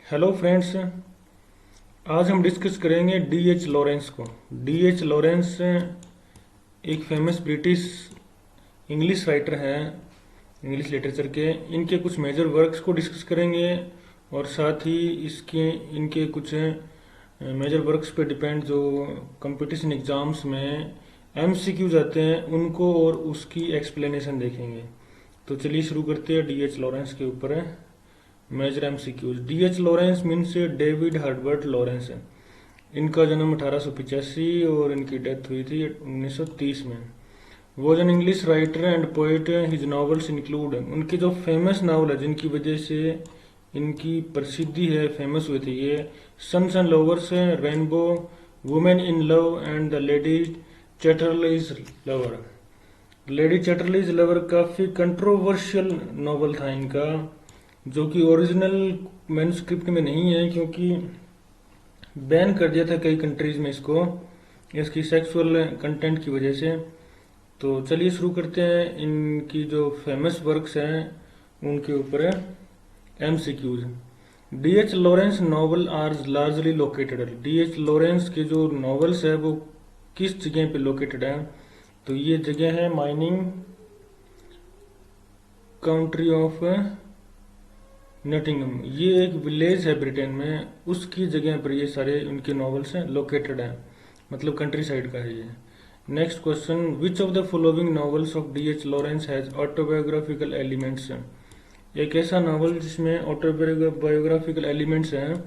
Hello friends. आज हम discuss करेंगे डी एच लॉरेंस को। डी एच लॉरेंस एक फेमस ब्रिटिश इंग्लिश राइटर हैं, इंग्लिश लिटरेचर के। इनके कुछ मेजर वर्क्स को डिस्कस करेंगे और साथ ही इसके इनके कुछ मेजर वर्क्स पे डिपेंड जो कंपटीशन एग्जाम्स में एमसीक्यूज आते हैं उनको और उसकी एक्सप्लेनेशन देखेंगे। तो चलिए शुरू करते हैं डी एच लॉरेंस के ऊपर major MCQs. D H Lawrence means David Herbert Lawrence है। इनका जन्म 1885 और इनकी डेथ हुई थी 1930 में। Was an English writer and poet. His novels include, उनके जो फेमस नावल है जिनकी वजह से इनकी प्रसिद्धि है, फेमस हुए थे ये sons and lovers, rainbow, women in love and the lady चैटरलेज lover. Lady चैटरलेज lover काफी कंट्रोवर्शियल नॉवल था इनका, जो कि ओरिजिनल मैन्युस्क्रिप्ट में नहीं है क्योंकि बैन कर दिया था कई कंट्रीज में इसको, इसकी सेक्सुअल कंटेंट की वजह से। तो चलिए शुरू करते हैं इनकी जो फेमस वर्क्स हैं उनके ऊपर MCQs. D H Lawrence novel are largely located. D H Lawrence के जो नॉवेल्स है वो किस जगह पे लोकेटेड है? तो ये जगह है माइनिंग काउंट्री ऑफ नटिंगम। ये एक विलेज है ब्रिटेन में, उसकी जगह पर ये सारे उनके नॉवेल्स हैं लोकेटेड हैं, मतलब कंट्री साइड का है ये। Next question, which of the following novels of D H Lawrence has autobiographical elements? एक ऐसा नॉवल जिसमें ऑटोबायोग्राफिकल एलिमेंट्स हैं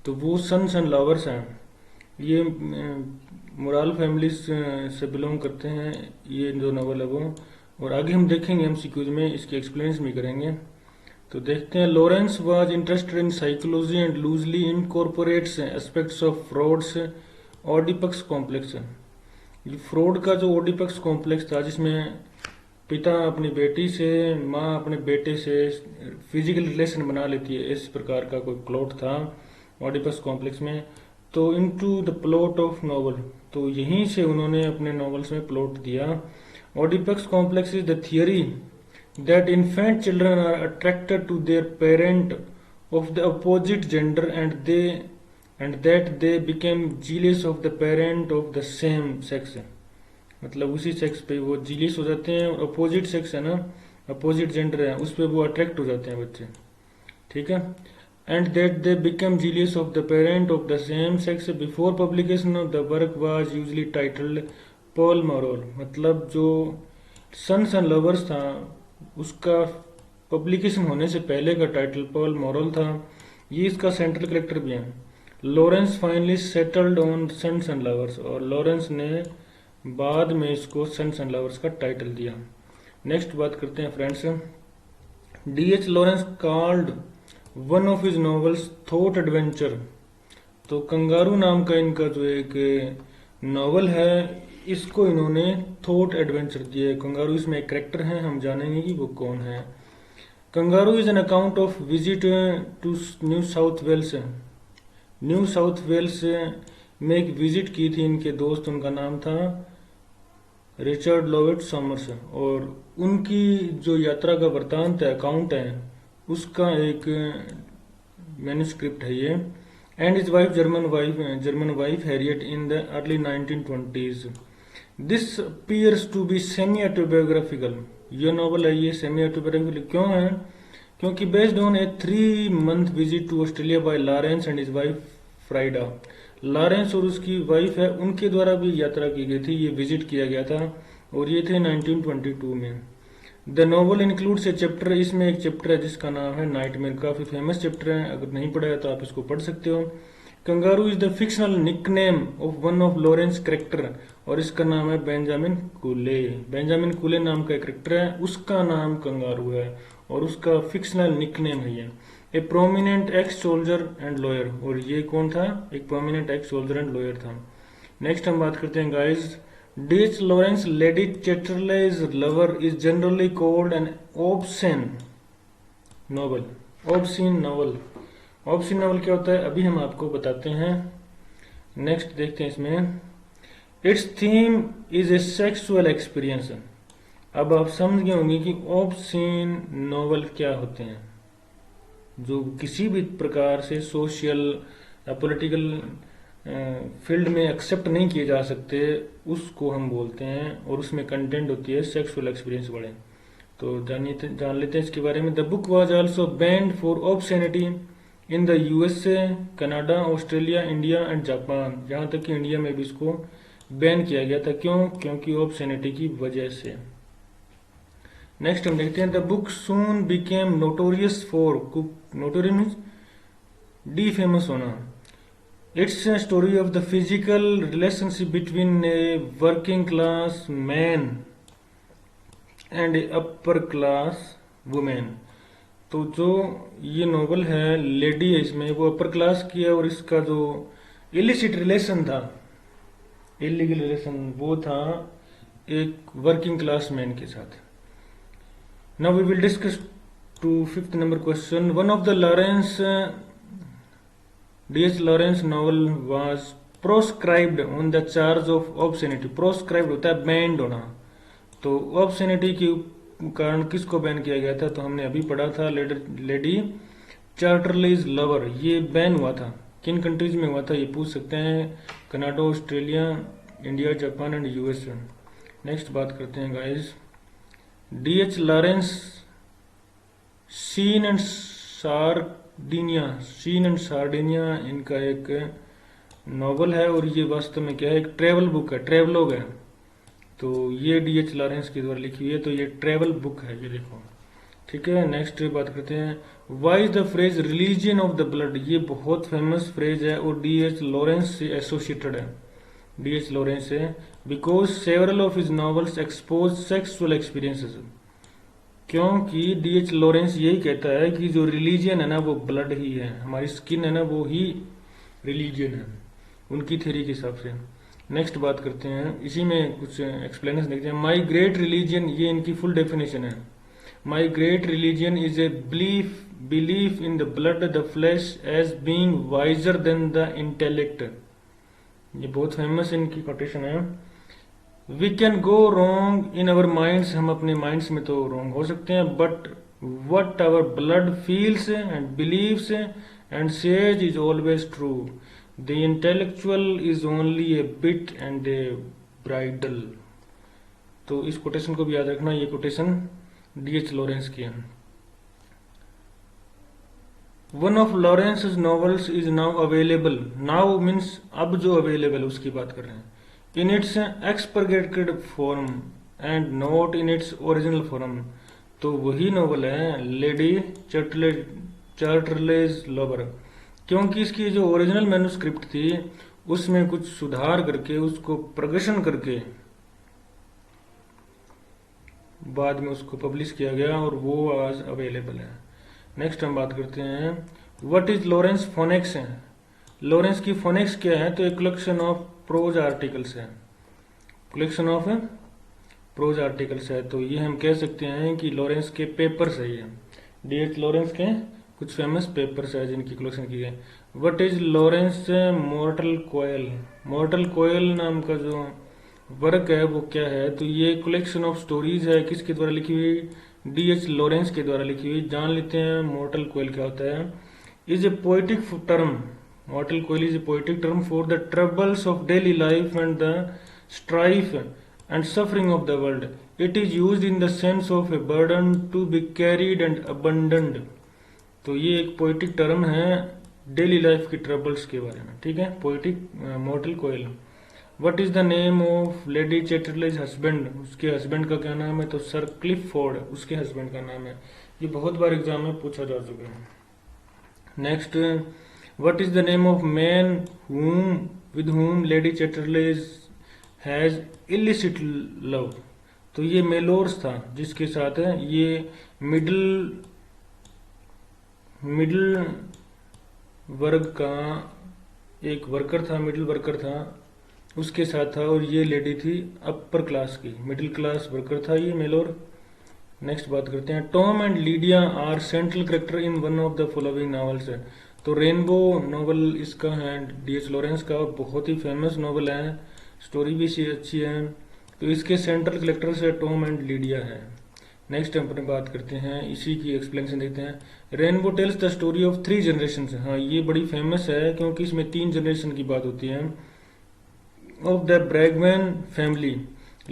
तो वो सन्स एंड लवर्स हैं। ये मोराल फैमिली से बिलोंग करते हैं ये जो नॉवल है वो, और आगे हम देखेंगे एमसीक्यूज में इसकी एक्सप्लेनेशन भी करेंगे। तो देखते हैं। Lawrence was interested in psychology and loosely incorporates aspects of Freud's Oedipus complex. ये फ्रॉड का जो ओडिपक्स कॉम्प्लेक्स था जिसमें पिता अपनी बेटी से, माँ अपने बेटे से फिजिकल रिलेशन बना लेती है, इस प्रकार का कोई प्लॉट था ओडिपस कॉम्प्लेक्स में। तो into the plot of novel, तो यहीं से उन्होंने अपने नॉवेल्स में प्लॉट दिया। Oedipus complex is the theory that infant children are attracted to their parent of the opposite gender and that they become jealous of the parent of the same sex। मतलब उसी sex पे वो zealous हो जाते हैं, और opposite sex है ना, अपोजिट जेंडर है उस पे वो अट्रैक्ट हो जाते हैं बच्चे, ठीक है। And that they become jealous of the parent of the same sex before publication of the work was usually titled Paul Morel. मतलब जो सन्स एंड लवर्स था उसका पब्लिकेशन होने से पहले का टाइटल पर्ल मोरल था। ये इसका सेंट्रल कैरेक्टर भी है। Lawrence finally settled on sons and lovers, और लॉरेंस ने बाद में इसको सन्स एंड लवर्स का टाइटल दिया। नेक्स्ट बात करते हैं friends, D H Lawrence called one of his novels thought adventure. तो कंगारू नाम का इनका जो एक नॉवल है इसको इन्होंने थॉट एडवेंचर दिया है। कंगारू इसमें एक कैरेक्टर है, हम जानेंगे कि वो कौन है। Kangaroo is an account of visit to New South Wales. New South Wales में एक विजिट की थी इनके दोस्त, उनका नाम था रिचर्ड लोवेट सॉमर्स, और उनकी जो यात्रा का वृत्तांत है, अकाउंट है, उसका एक मैन्युस्क्रिप्ट है ये। And is wife German wife Harriet in the early 1920s। This appears to be semi autobiographical. ये नॉवल है ये सेमी ऑटोबायोग्राफिकल क्यों है? क्योंकि based on a 3 month visit to Australia by Lawrence and his wife Frieda. Lawrence और उसकी wife है उनके द्वारा भी यात्रा की गई थी, ये विजिट किया गया था, और ये थे 1922 में। The novel includes A chapter, इसमें एक चैप्टर है जिसका नाम है नाइटमेयर। काफी फेमस चैप्टर है, अगर नहीं पढ़ा है तो आप इसको पढ़ सकते हो। Kangaroo is the fictional nickname of one of Lawrence character, और इसका नाम है बेंजामिन कूले। बेंजामिन कूले नाम का एक कैरेक्टर है, उसका नाम कंगारू है और उसका फिक्शनल निकनेम है ये। A prominent ex soldier and lawyer, और ये कौन था? एक prominent ex soldier and lawyer था। नेक्स्ट हम बात करते हैं guys, D H. Lawrence lady चैटरलेज lover is generally called an obscene novel. Obscene novel, obscene novel क्या होता है अभी हम आपको बताते हैं। नेक्स्ट देखते हैं इसमें, it's theme is a sexual experience. अब आप समझ गए होंगे कि ऑब्सीन नॉवल क्या होते हैं। जो किसी भी प्रकार से सोशल या पॉलिटिकल फील्ड में एक्सेप्ट नहीं किए जा सकते, उसको हम बोलते हैं, और उसमें कंटेंट होती है सेक्सुअल एक्सपीरियंस वाले। तो जान लेते हैं इसके बारे में। The book was also banned for obscenity in the USA, Canada, Australia, India and Japan. यहाँ तक कि इंडिया में भी इसको बैन किया गया था। क्यों? क्योंकि ऑब्ससेनिटी की वजह से। नेक्स्ट हम देखते हैं the book soon became notorious for, notorious means डी फेमस होना। It's a story of the physical relationship between a working class man and a upper class woman। तो जो ये नोवेल है, लेडी है इसमें, वो अपर क्लास की है, और इसका जो इलिसिट रिलेशन था, इलीगल रिलेशन, वो था एक वर्किंग क्लास मैन के साथ। Now we will discuss to fifth number question. One of the Lawrence D.H. Lawrence novel was proscribed on the charge of obscenity। proscribed होता है बैंड होना। तो obscenity के कारण किसको बैन किया गया था? तो हमने अभी पढ़ा था लेडी चार्टरलेज लवर। ये बैन हुआ था। किन कंट्रीज में हुआ था ये पूछ सकते हैं। Canada, Australia, India, Japan and USA. Next बात करते हैं guys. D.H. Lawrence sea and Sardinia इनका एक नॉवल है, और ये वास्तव में क्या है? एक ट्रेवल बुक है, ट्रेवलॉग है। तो ये D.H. लॉरेंस के द्वारा लिखी हुई है, तो ये ट्रेवल बुक है, ये देखो, ठीक है। नेक्स्ट बात करते हैं why is the phrase religion of the blood. ये बहुत फेमस फ्रेज है और D.H. लॉरेंस से एसोसिएटेड है। D.H. लॉरेंस से because several of his novels expose sexual experiences. क्योंकि D.H. लॉरेंस यही कहता है कि जो रिलीजियन है ना, वो ब्लड ही है, हमारी स्किन है ना, वो ही रिलीजियन है, उनकी थ्योरी के हिसाब से। नेक्स्ट बात करते हैं, इसी में कुछ एक्सप्लेनेशन देखते हैं। माई ग्रेट रिलीजियन, ये इनकी फुल डेफिनेशन है। My great religion is a belief in the blood the flesh as being wiser than the intellect. ये बहुत फेमस इनकी कोटेशन है। We can go wrong in our minds, हम अपने माइंड्स में तो रॉन्ग हो सकते हैं, but what our blood feels and believes and says is always true. The intellectual is only a bit and a bridle. तो इस कोटेशन को भी याद रखना, ये कोटेशन D.H. लॉरेंस की है। One of Lawrence novels is now available. Now means अब जो अवेलेबल उसकी बात कर रहे हैं। In its expurgated form and not in its original form. तो वही नॉवल है लेडी चार्टरलेज लवर, क्योंकि इसकी जो ओरिजिनल मैन्युस्क्रिप्ट थी उसमें कुछ सुधार करके, उसको प्रगशन करके बाद में उसको पब्लिश किया गया, और वो आज अवेलेबल है। नेक्स्ट हम बात करते हैं व्हाट इज लॉरेंस फोनेक्स है। लॉरेंस की फोनेक्स क्या है? तो एक कलेक्शन ऑफ प्रोज आर्टिकल्स है, कलेक्शन ऑफ प्रोज आर्टिकल्स है। तो ये हम कह सकते हैं कि लॉरेंस के पेपर्स है ये, D.H. लॉरेंस के कुछ फेमस पेपर्स है जिनकी कलेक्शन की है। What is Lawrence mortal coil. Mortal coil नाम का जो वर्क है वो क्या है? तो ये कलेक्शन ऑफ स्टोरीज है, किसके द्वारा लिखी हुई? D.H. लॉरेंस के द्वारा लिखी हुई। जान लेते हैं मॉर्टल कोयल क्या होता है। Is a poetic term, mortal coil is a poetic term for the troubles of daily life and the strife and suffering of the world. It is used in the sense of a burden to be carried and abandoned. तो ये एक poetic term है daily life की troubles के बारे में, ठीक है। Poetic mortal coil. What is the name of lady Chatterley's husband. उसके हस्बैंड का क्या नाम है? तो सर क्लिफोर्ड उसके हस्बैंड का नाम है। ये बहुत बार एग्जाम में पूछा जा चुका है। Next, what is the name of man with whom lady Chatterley's has illicit love. तो ये मेलोर्स था जिसके साथ है ये मिडिल वर्ग का एक वर्कर था, मिडिल वर्कर था, उसके साथ था, और ये लेडी थी अपर क्लास की, मिडिल क्लास वर्कर था ये मेलोर। नेक्स्ट बात करते हैं Tom and Lydia are central character in one of the following novels है। तो रेनबो नॉवल इसका है D.H. लॉरेंस का, बहुत ही फेमस नॉवल है, स्टोरी भी अच्छी है। तो इसके सेंट्रल कैरेक्टर्स है टॉम एंड लीडिया है। नेक्स्ट हम अपने बात करते हैं, इसी की एक्सप्लेनेशन देखते हैं। Rainbow tells the story of 3 generation. हाँ, ये बड़ी फेमस है क्योंकि इसमें 3 जनरेशन की बात होती है। Of the Brangwen family,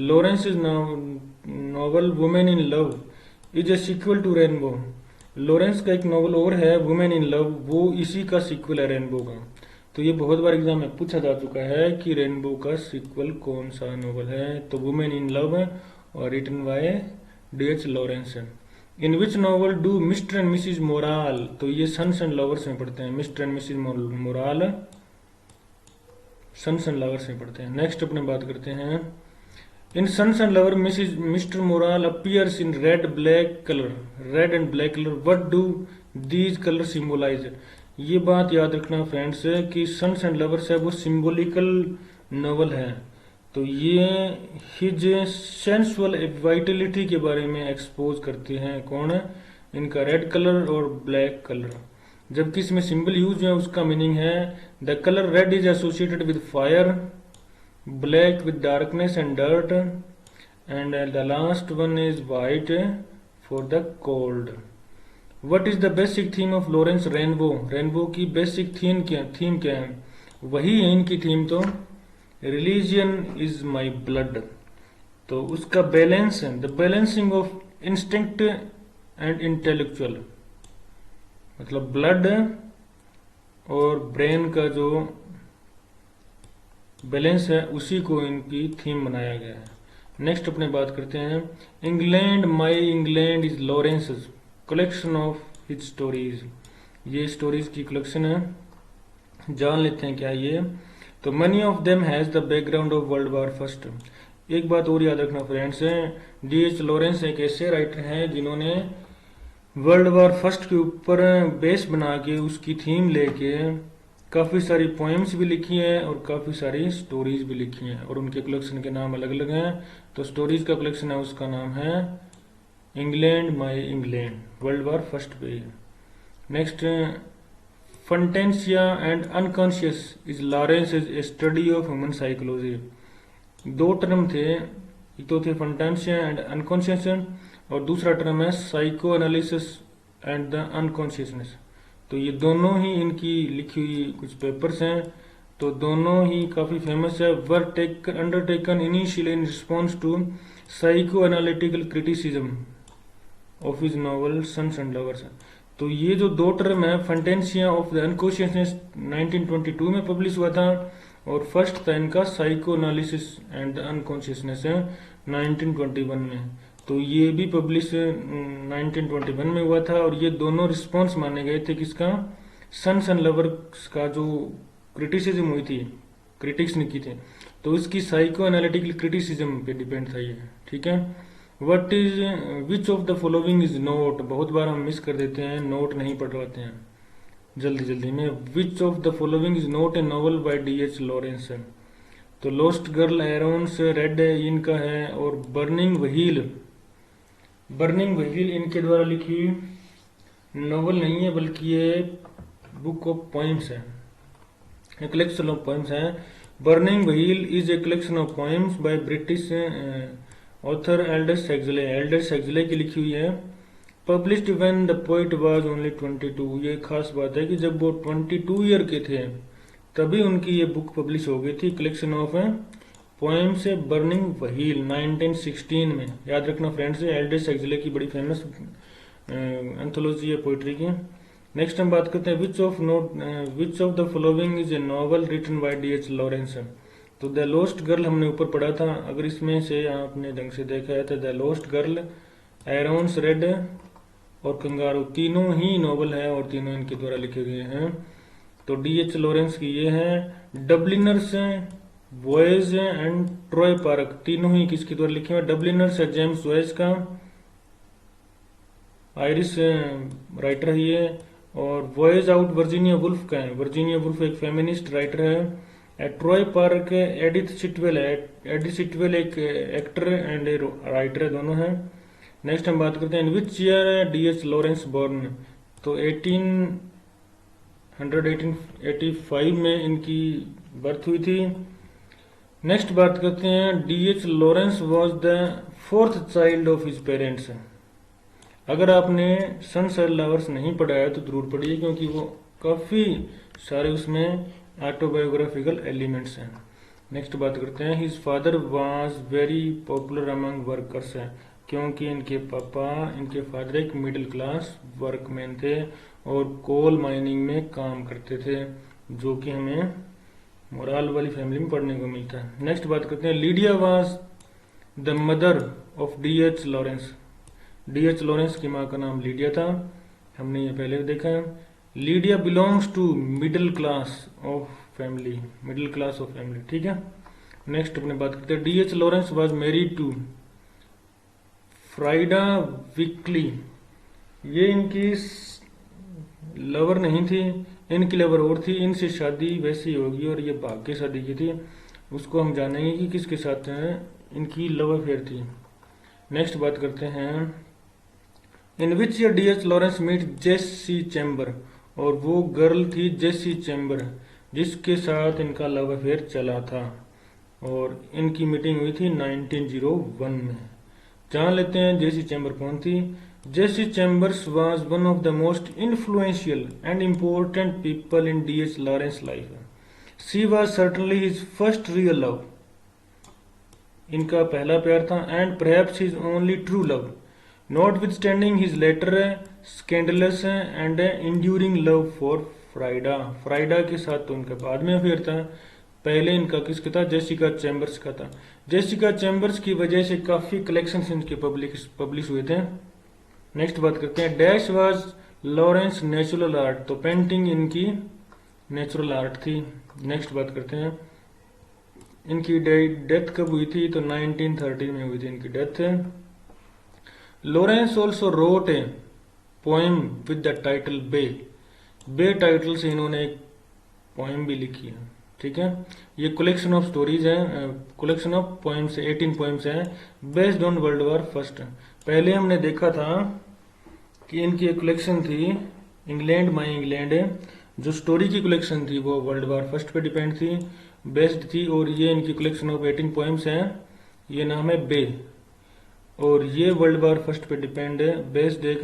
Lawrence is novel women in love is a sequel to Rainbow. Lawrence का एक नॉवल और है वुमेन इन लव, वो इसी का सीक्वल है रेनबो का। तो ये बहुत बार एग्जाम में पूछा जा चुका है कि रेनबो का सीक्वल कौन सा नॉवल है, तो वुमेन इन लव है और रिटन बाय D.H. लॉरेंस है। In which novel do Mr and Mrs Morel, तो ये सन्स एंड लवर्स में पढ़ते हैं, Mr and Mrs Morel sons and lovers में पढ़ते हैं। नेक्स्ट अपने बात करते हैं, in sons and lover Mr Morel appears in red black colour, red and black colour, what do these colour symbolise. ये बात याद रखना फ्रेंड्स कि सन्स एंड लवर्स है वो सिंबॉलिकल नॉवल है, तो ये हिज सेंसुअल वाइटलिटी के बारे में एक्सपोज करते हैं। कौन है इनका, रेड कलर और ब्लैक कलर। जबकि इसमें सिंबल यूज है उसका मीनिंग है the colour red is associated with fire, black with darkness and dirt, and the last one is white for the cold. What is the basic theme of Lawrence rainbow, rainbow की basic theme क्या है, वही है इनकी theme, तो religion is my blood. तो उसका balance है the balancing of instinct and intellectual, मतलब ब्लड और ब्रेन का जो बैलेंस है उसी को इनकी थीम बनाया गया है। नेक्स्ट अपने बात करते हैं, England my England is Lawrence collection of his stories. ये स्टोरीज की कलेक्शन है, जान लेते हैं क्या ये। तो money of them has the background of world war first. एक बात और याद रखना फ्रेंड्स, D.H. लॉरेंस एक ऐसे राइटर हैं जिन्होंने वर्ल्ड वॉर फर्स्ट के ऊपर बेस बना के उसकी थीम लेके काफ़ी सारी पोएम्स भी लिखी हैं और काफ़ी सारी स्टोरीज भी लिखी हैं, और उनके कलेक्शन के नाम अलग अलग हैं। तो स्टोरीज का कलेक्शन है उसका नाम है England my England, world war first पे। Next, Fantasia and unconscious is Lawrence is a study of human psychology. दो टर्म थे, एक तो थे फंटेंसिया एंड अनकॉन्शियस और दूसरा टर्म है psycho analysis and the unconsciousness. तो ये दोनों ही इनकी लिखी हुई कुछ पेपर्स हैं, तो दोनों ही काफ़ी फेमस है। Were undertaken initially in response to psychoanalytical criticism of his novel sons and lovers. तो ये जो दो टर्म है, फंटेंसिया ऑफ द अनकॉन्शियसनेस 1922 में पब्लिश हुआ था, और फर्स्ट था इनका psycho analysis and the unconsciousness है 1921 में। तो ये भी पब्लिश 1921 में हुआ था, और ये दोनों रिस्पॉन्स माने गए थे किसका, सन्स एंड लवर्स का जो क्रिटिसिज्म हुई थी, क्रिटिक्स ने की थे, तो इसकी साइको एनालिटिकल क्रिटिसिज्म पे डिपेंड था ये, ठीक है। What is which of the following is note, बहुत बार हम मिस कर देते हैं, नोट नहीं पढ़वाते हैं जल्दी जल्दी में। विच of the following is note A novel bye D.H. Lawrence है, तो लॉस्ट गर्ल एरोन्स रेड इनका है, और बर्निंग व्हील इनके द्वारा लिखी नॉवल नहीं है बल्कि ये बुक ऑफ पोइम्स है, ए कलेक्शन ऑफ पोइम्स है। Burning wheel is a collection of poems by British author Aldous Huxley की लिखी हुई है। Published when the poet was only 22। ये खास बात है कि जब वो 22 ईयर के थे तभी उनकी ये बुक पब्लिश हो गई थी, collection of poems burning wheel 1916 में। याद रखना फ्रेंड्स, एल्डर्स हेक्सले की बड़ी फेमस एंथोलॉजी है पोइट्री की। नेक्स्ट हम बात करते हैं which of the following is a novel written by D.H. Lawrence. तो द लॉस्ट गर्ल हमने ऊपर पढ़ा था, अगर इसमें से आपने ढंग से देखा है तो द लॉस्ट गर्ल, एरोन्स रेड और कंगारू तीनों ही नॉवल है और तीनों इनके द्वारा लिखे गए हैं। तो D.H. लॉरेंस की ये है। डबलिनर्स, वॉयज एंड ट्रॉय पार्क, तीनों ही किसके द्वारा लिखे हुए, डबलिनर्स है जेम्स वॉयज का, आयरिश राइटर है ये, और वॉयज आउट वर्जीनिया वुल्फ का है, वर्जीनिया वुल्फ एक फेमिनिस्ट राइटर है। ट्रॉय पार्क एडिथ सिटवेल है, एडिथ सिटवेल एक एक्टर एंड राइटर है, दोनों हैं। नेक्स्ट हम बात करते हैं which year D.H. Lawrence born, तो 1885 में इनकी बर्थ हुई थी। नेक्स्ट बात करते हैं D.H. Lawrence was the 4th child of his parents. अगर आपने सनसेट लवर्स नहीं पढ़ा है तो जरूर पढ़िए, क्योंकि वो काफ़ी सारे उसमें ऑटोबायोग्राफिकल एलिमेंट्स हैं। नेक्स्ट बात करते हैं, his father was very popular among workers है, क्योंकि इनके फादर एक मिडिल क्लास वर्कमैन थे और कोल माइनिंग में काम करते थे, जो कि हमें मोराल वाली फैमिली में पढ़ने को मिलता है। नेक्स्ट बात करते हैं, Lydia was the mother of D H. Lawrence. D.H.. Lawrence की माँ का नाम लीडिया था, हमने ये पहले देखा है। Lydia belongs to middle class of family, ठीक है। नेक्स्ट अपने बात करते हैं, D H. Lawrence was married to Frieda Weekley. ये इनकी लवर नहीं थी, इनकी लवर और थी, इनसे शादी वैसी होगी और ये भाग के शादी की थी, उसको हम जानेंगे कि किसके साथ इनकी लव अफेयर थी। नेक्स्ट बात करते हैं, in which year D H. Lawrence meet Jessie Chamber. और वो गर्ल थी जेसी चैम्बर, जिसके साथ इनका लव अफेयर चला था, और इनकी मीटिंग हुई थी 1901 में। जान लेते हैं जेसी चैम्बर कौन थी। Jessie Chambers was one of the most influential and important people in D H. Lawrence life. She was certainly his first real love. इनका पहला प्यार था, and perhaps his only true love, notwithstanding his later scandalous and enduring love for Frieda. Frieda के साथ तो उनका बाद में अफेयर था, पहले इनका किसका था, जेसिका चैम्बर्स का था। जेसिका चैम्बर्स की वजह से काफी कलेक्शंस इनके पब्लिश हुए थे। नेक्स्ट बात करते हैं, dash was Lawrence natural art. तो पेंटिंग इनकी नेचुरल आर्ट थी। नेक्स्ट बात करते हैं, इनकी डेथ कब हुई थी, तो 1930 में हुई थी इनकी डेथ। Lawrence also wrote a poem with the title Bay. Bay title से इन्होंने एक पोएम भी लिखी है, ठीक है। ये कलेक्शन ऑफ स्टोरीज है, कलेक्शन ऑफ पोएम्स, 18 पोएम्स हैं based on world war first. पहले हमने देखा था कि इनकी एक कलेक्शन थी इंग्लैंड माई इंग्लैंड, जो स्टोरी की कलेक्शन थी वो वर्ल्ड वॉर फर्स्ट पे डिपेंड थी, बेस्ड थी। और ये इनकी कलेक्शन ऑफ 18 पोएम्स हैं, ये नाम है बे, और ये वर्ल्ड वॉर फर्स्ट पे डिपेंड है, बेस्ड एक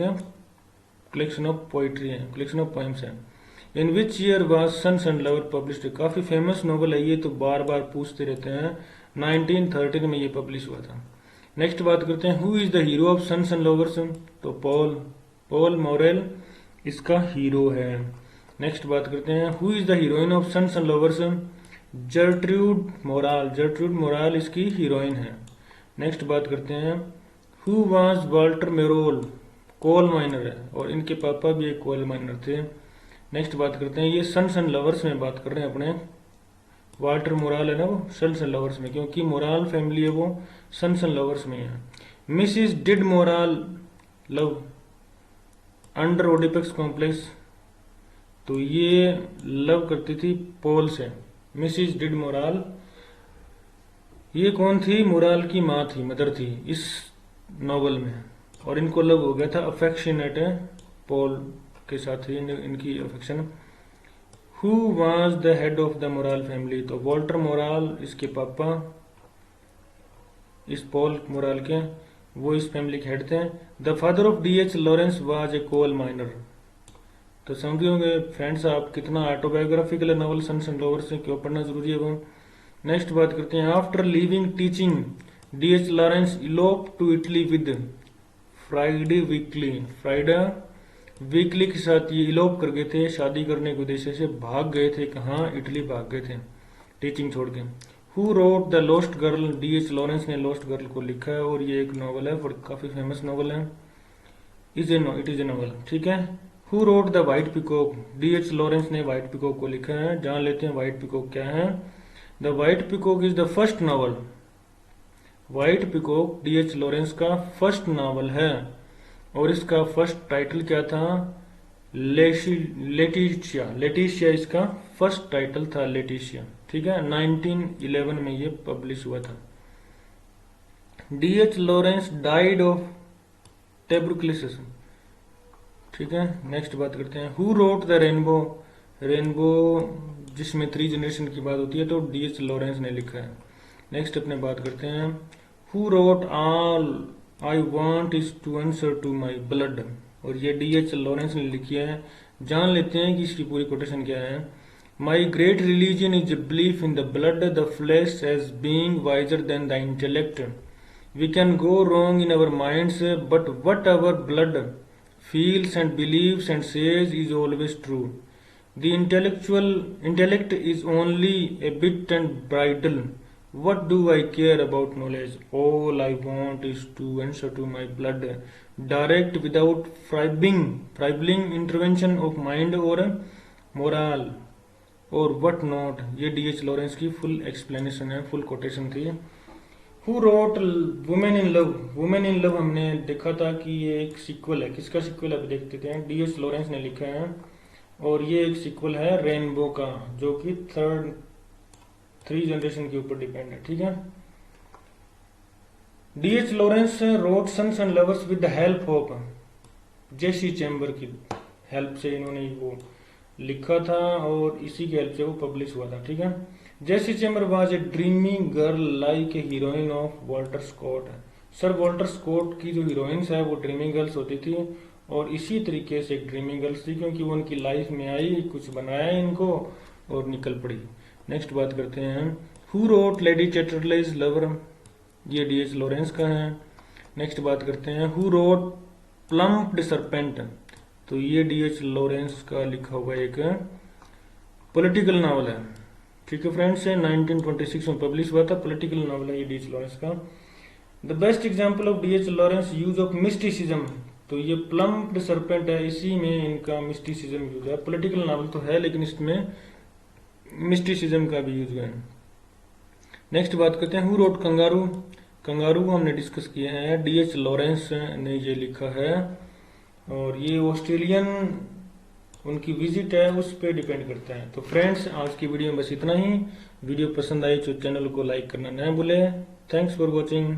कलेक्शन ऑफ पोइट्री है, कलेक्शन ऑफ पोएम्स है। In which year was Sons and Lover published. काफी फेमस नॉवल है ये, तो बार बार पूछते रहते हैं। 1913 में ये पब्लिश हुआ था। नेक्स्ट बात करते हैं, who is the hero of Sons and lovers. तो पॉल मोरेल इसका हीरो है। नेक्स्ट बात करते हैं, who is the heroine of Sons and Lovers. Gertrude Morel इसकी हीरोइन है। नेक्स्ट बात करते हैं, who was Walter Morel. Coal miner है, और इनके पापा भी एक कोल माइनर थे। नेक्स्ट बात करते हैं, ये सन्स एंड लवर्स में बात कर रहे हैं अपने, वाल्टर मोराल है ना वो सन्स एंड लवर्स में, क्योंकि मोराल फैमिली है वो सन्स एंड लवर्स में है। Mrs did Morel love under Oedipus complex. तो ये लव करती थी पॉल से, मिसिस डिड मोराल। ये कौन थी, मोराल की माँ थी, मदर थी इस नॉवल में, और इनको लव हो गया था अफेक्शनेट पॉल के साथ ही इनकी affection. Who was the head of the morale family. तो वॉल्टर मोराल इसके पापा, इस पॉल मोराल के, वो इस फैमिली के हेड थे। The father of D H. Lawrence was a coal miner. तो समझे होंगे फ्रेंड्स आप कितना autobiographical novel sons and Lovers से क्यों पढ़ना जरूरी है वो। नेक्स्ट बात करते हैं, after leaving teaching D H. Lawrence elope to Italy with Frieda Weekley के साथ ये इलोप कर गए थे, शादी करने के उद्देश्य से भाग गए थे। कहाँ, इटली भाग गए थे टीचिंग छोड़ के। Who wrote the lost girl. D.H.. Lawrence ने लॉस्ट गर्ल को लिखा है, और ये एक नॉवल है, और काफी फेमस नॉवल है, इट इज ए नॉवल, ठीक है। Who wrote the white peacock. D.H.. Lawrence ने व्हाइट पिकॉक को लिखा है। जान लेते हैं व्हाइट पिकॉक क्या है। The white peacock is the first novel. White peacock D.H.. Lawrence का फर्स्ट नॉवल है, और इसका फर्स्ट टाइटल क्या था, लेटिशिया इसका फर्स्ट टाइटल था, लेटिशिया, ठीक है। 1911 में ये पब्लिश हुआ था। D.H.. Lawrence died of tuberculosis, ठीक है। नेक्स्ट बात करते हैं, हु रोट द रेनबो जिसमें 3 जनरेशन की बात होती है, तो डी.एच. लॉरेंस ने लिखा है। नेक्स्ट अपने बात करते हैं, who wrote I want is to answer to my blood. और ये D.H. लॉरेंस ने लिखी है। जान लेते हैं कि इसकी पूरी कोटेशन क्या है। My great religion is belief in the blood the flesh as being wiser than the intellect. We can go wrong in our minds but what our blood feels and believes and says is always true. The intellect is only a bit and bridle. What do I care about knowledge? All I want is to answer to my blood, direct without fribling intervention of mind or moral or what not. ये D.H. Lawrence की full explanation है, full quotation थी। Who wrote women in love. Women in love हमने देखा था कि ये एक सीक्वल है। किसका सीक्वल है, अभी देखते हैं। D.H. लॉरेंस ने लिखा है और ये एक सीक्वल है रेनबो का, जो कि थ्री जनरेशन के ऊपर डिपेंड है। ठीक है। D.H. Lawrence wrote Sons and Lovers with the help of Jessie Chamber की हेल्प से इन्होंने वो लिखा था और इसी की हेल्प से वो पब्लिश हुआ था। ठीक है। Jessie Chamber was a dreamy girl like a heroine of Walter Scott. Sir Walter Scott की जो हीरोइंस है वो ड्रीमी गर्ल्स होती थी और इसी तरीके से एक ड्रीमी गर्ल्स थी, क्योंकि वो उनकी लाइफ में आई, कुछ बनाया इनको और निकल पड़ी। नेक्स्ट बात करते हैं। Who wrote Lady चैटरलेज lover. ये D.H. लॉरेंस का है। नेक्स्ट बात करते हैं। Who wrote plumed serpent. तो ये D.H. लॉरेंस का लिखा हुआ एक पॉलिटिकल नावल है। ठीक है फ्रेंड्स, 1926 में पब्लिश हुआ था, पॉलिटिकल नावल है ये D.H. लॉरेंस का। The best example of D.H. Lawrence use of mysticism. तो ये प्लम्प्ड सरपेंट है, इसी में इनका मिस्टिसिज्म यूज है। पॉलिटिकल नावल तो है लेकिन इसमें मिस्टिसिज्म का भी यूज है। नेक्स्ट बात करते हैं। Who road kangaroo. कंगारू को हमने डिस्कस किया है, D.H. लॉरेंस ने ये लिखा है और ये ऑस्ट्रेलियन उनकी विजिट है उस पर डिपेंड करता है। तो फ्रेंड्स, आज की वीडियो में बस इतना ही। वीडियो पसंद आई तो चैनल को लाइक करना न भूलें। Thanks for watching.